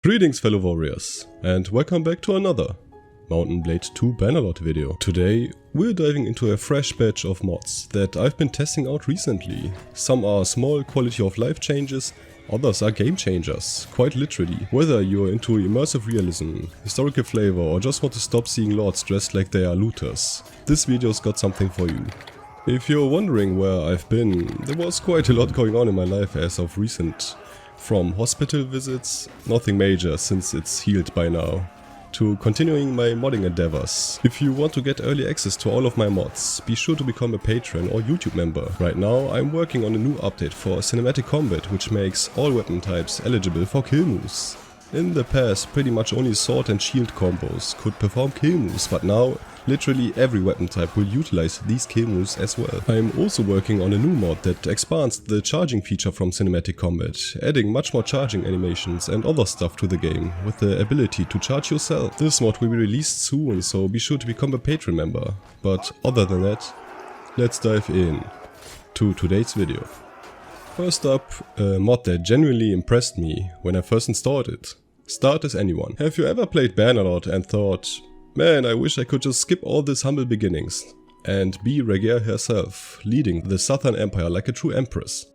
Greetings fellow warriors, and welcome back to another Mountain Blade 2 Bannerlord video. Today we're diving into a fresh batch of mods that I've been testing out recently. Some are small quality of life changes, others are game changers, quite literally. Whether you're into immersive realism, historical flavor, or just want to stop seeing lords dressed like they are looters, this video's got something for you. If you're wondering where I've been, there was quite a lot going on in my life as of recent. From hospital visits, nothing major since it's healed by now, to continuing my modding endeavors. If you want to get early access to all of my mods, be sure to become a patron or YouTube member. Right now I'm working on a new update for cinematic combat which makes all weapon types eligible for kill moves. In the past pretty much only sword and shield combos could perform kill moves, but now literally every weapon type will utilize these kill moves as well. I'm also working on a new mod that expands the charging feature from cinematic combat, adding much more charging animations and other stuff to the game, with the ability to charge yourself. This mod will be released soon, so be sure to become a patron member. But other than that, let's dive in to today's video. First up, a mod that genuinely impressed me when I first installed it. Start as anyone. Have you ever played Bannerlord and thought, man, I wish I could just skip all these humble beginnings and be Regia herself, leading the Southern Empire like a true empress?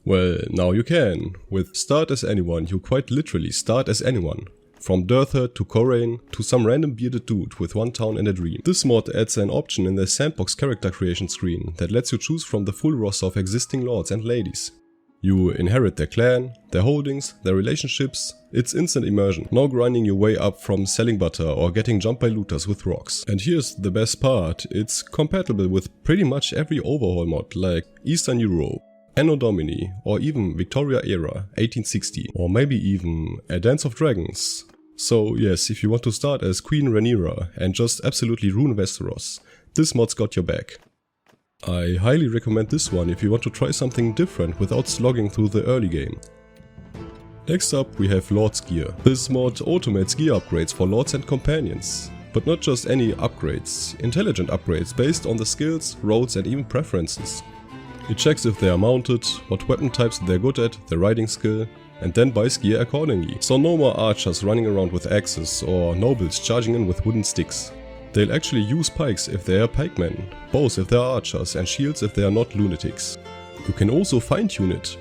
Well, now you can. With Start as Anyone, you quite literally start as anyone. From Dirther to Corain to some random bearded dude with one town and a dream. This mod adds an option in the sandbox character creation screen that lets you choose from the full roster of existing lords and ladies. You inherit their clan, their holdings, their relationships. It's instant immersion. No grinding your way up from selling butter or getting jumped by looters with rocks. And here's the best part, it's compatible with pretty much every overhaul mod like Eastern Europe, Anno Domini, or even Victoria Era, 1860, or maybe even A Dance of Dragons. So yes, if you want to start as Queen Rhaenyra and just absolutely ruin Westeros, this mod's got your back. I highly recommend this one if you want to try something different without slogging through the early game. Next up we have Lord's Gear. This mod automates gear upgrades for lords and companions. But not just any upgrades, intelligent upgrades based on the skills, roles and even preferences. It checks if they are mounted, what weapon types they're good at, their riding skill, and then buys gear accordingly. So no more archers running around with axes or nobles charging in with wooden sticks. They'll actually use pikes if they are pikemen, bows if they are archers, and shields if they are not lunatics. You can also fine-tune it.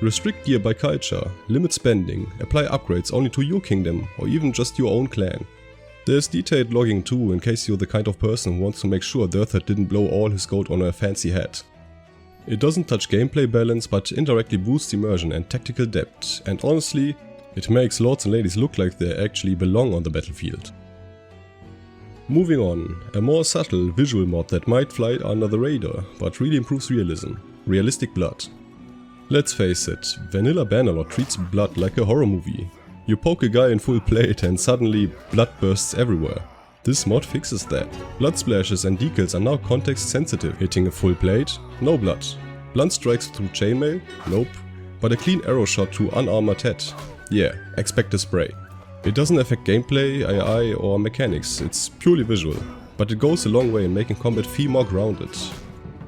Restrict gear by culture, limit spending, apply upgrades only to your kingdom or even just your own clan. There's detailed logging too in case you're the kind of person who wants to make sure Dirther didn't blow all his gold on a fancy hat. It doesn't touch gameplay balance but indirectly boosts immersion and tactical depth, and honestly, it makes lords and ladies look like they actually belong on the battlefield. Moving on, a more subtle visual mod that might fly under the radar, but really improves realism. Realistic blood. Let's face it, vanilla Bannerlord treats blood like a horror movie. You poke a guy in full plate and suddenly blood bursts everywhere. This mod fixes that. Blood splashes and decals are now context sensitive. Hitting a full plate? No blood. Blunt strikes through chainmail? Nope. But a clean arrow shot to unarmored head? Yeah, expect a spray. It doesn't affect gameplay, AI or mechanics, it's purely visual. But it goes a long way in making combat feel more grounded.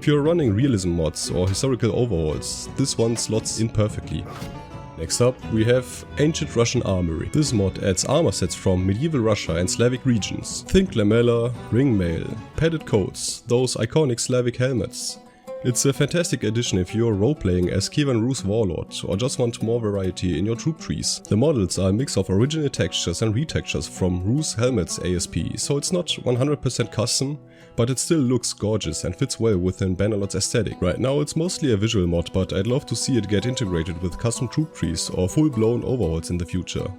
If you're running realism mods or historical overhauls, this one slots in perfectly. Next up we have Ancient Russian Armory. This mod adds armor sets from medieval Russia and Slavic regions. Think lamella, ringmail, padded coats, those iconic Slavic helmets. It's a fantastic addition if you're roleplaying as Kievan Rus Warlord or just want more variety in your troop trees. The models are a mix of original textures and retextures from Rus Helmet's ASP, so it's not 100% custom, but it still looks gorgeous and fits well within Bannerlord's aesthetic. Right now it's mostly a visual mod, but I'd love to see it get integrated with custom troop trees or full-blown overhauls in the future.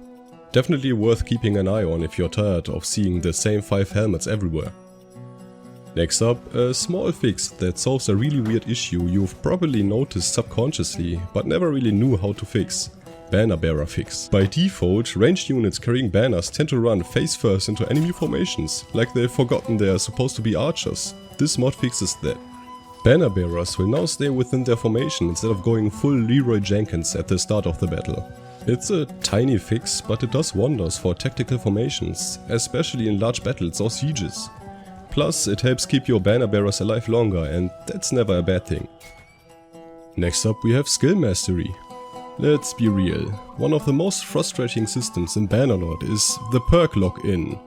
Definitely worth keeping an eye on if you're tired of seeing the same 5 helmets everywhere. Next up, a small fix that solves a really weird issue you've probably noticed subconsciously, but never really knew how to fix. Banner bearer fix. By default, ranged units carrying banners tend to run face first into enemy formations, like they've forgotten they are supposed to be archers. This mod fixes that. Banner bearers will now stay within their formation instead of going full Leroy Jenkins at the start of the battle. It's a tiny fix, but it does wonders for tactical formations, especially in large battles or sieges. Plus, it helps keep your banner bearers alive longer, and that's never a bad thing. Next up we have Skill Mastery. Let's be real, one of the most frustrating systems in Bannerlord is the perk lock-in.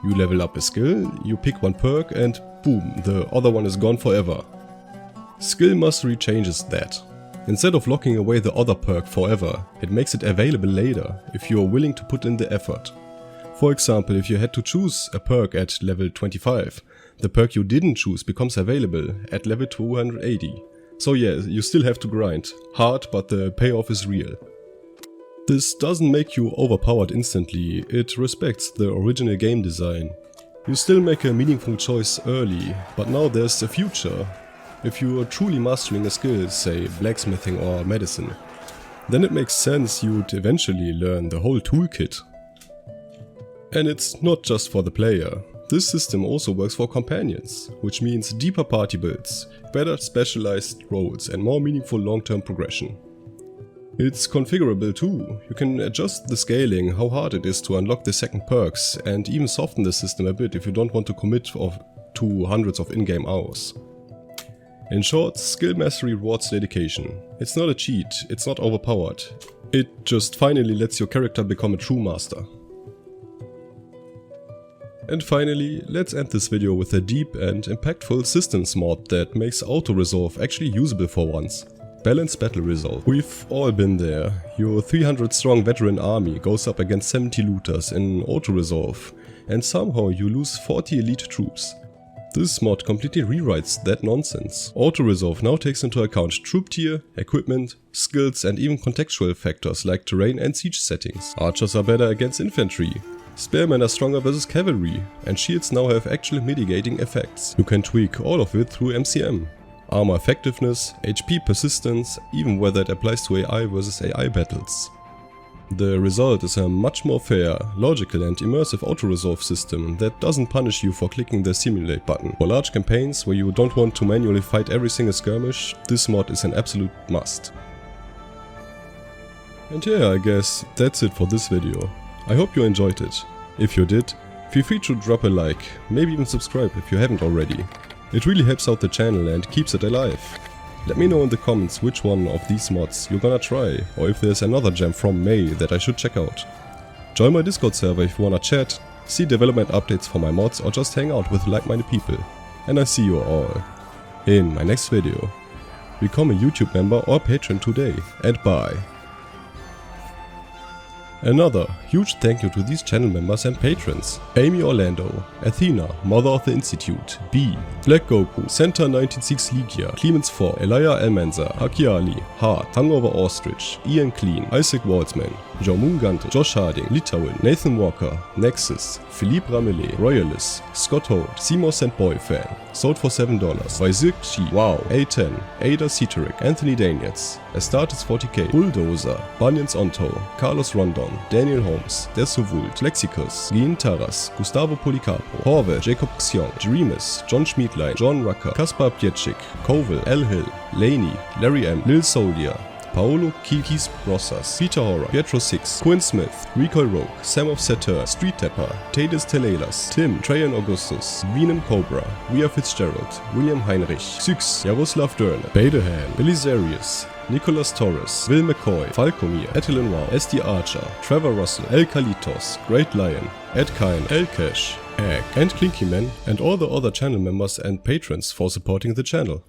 You level up a skill, you pick one perk and boom, the other one is gone forever. Skill Mastery changes that. Instead of locking away the other perk forever, it makes it available later if you are willing to put in the effort. For example, if you had to choose a perk at level 25, the perk you didn't choose becomes available at level 280. So yeah, you still have to grind. Hard, but the payoff is real. This doesn't make you overpowered instantly, it respects the original game design. You still make a meaningful choice early, but now there's a future. If you are truly mastering a skill, say blacksmithing or medicine, then it makes sense you'd eventually learn the whole toolkit. And it's not just for the player. This system also works for companions, which means deeper party builds, better specialized roles and more meaningful long-term progression. It's configurable too. You can adjust the scaling, how hard it is to unlock the second perks, and even soften the system a bit if you don't want to commit to hundreds of in-game hours. In short, skill mastery rewards dedication. It's not a cheat, it's not overpowered. It just finally lets your character become a true master. And finally, let's end this video with a deep and impactful systems mod that makes auto-resolve actually usable for once. Balanced battle resolve. We've all been there. Your 300 strong veteran army goes up against 70 looters in auto-resolve, and somehow you lose 40 elite troops. This mod completely rewrites that nonsense. Auto-resolve now takes into account troop tier, equipment, skills and even contextual factors like terrain and siege settings. Archers are better against infantry. Spearmen are stronger versus cavalry, and shields now have actual mitigating effects. You can tweak all of it through MCM. Armor effectiveness, HP persistence, even whether it applies to AI versus AI battles. The result is a much more fair, logical and immersive auto-resolve system that doesn't punish you for clicking the simulate button. For large campaigns where you don't want to manually fight every single skirmish, this mod is an absolute must. And yeah, I guess that's it for this video. I hope you enjoyed it. If you did, feel free to drop a like, maybe even subscribe if you haven't already. It really helps out the channel and keeps it alive. Let me know in the comments which one of these mods you're gonna try, or if there's another gem from May that I should check out. Join my Discord server if you wanna chat, see development updates for my mods, or just hang out with like-minded people. And I see you all in my next video. Become a YouTube member or patron today, and bye. Another huge thank you to these channel members and patrons: Amy Orlando, Athena, Mother of the Institute, B, Black Goku, Center 196 Ligia, Clemens 4, Elia Elmanza, Hakiali, Hart, Hangover Ostrich, Ian Clean, Isaac Waltzman, Jomoon Gante, Josh Harding, Litowin, Nathan Walker, Nexus, Philippe Ramelet, Royalist, Scott Holt, Simos and Boy Fan, sold for $7, Vaisik Chi, Wow, A10, Ada Ceteric, Anthony Daniels, Astartes 40k, Bulldozer, Banyans Onto, Carlos Rondon, Daniel Holmes, Desuvult, Lexicus, Gien Taras, Gustavo Policarpo, Horvath, Jacob Xiong, Jeremus, John Schmiedlein, John Rucker, Kaspar Pietschik, Koval, L. Hill, Laney, Larry M, Lil Soldier, Paolo Kikis Rosas, Peter Horror, Pietro 6, Quinn Smith, Recoil Rogue, Sam of Satur, Street Tapper, Tadis Telelas, Tim, Trajan Augustus, Venom Cobra, Ria Fitzgerald, William Heinrich, Syx, Jaroslav Dörne, Badehan, Belisarius, Nicholas Torres, Will McCoy, Falcomir, Etelin Wow, SD Archer, Trevor Russell, El Kalitos, Great Lion, Ed Kine, El Cash, Egg, and Clinky Man, and all the other channel members and patrons for supporting the channel.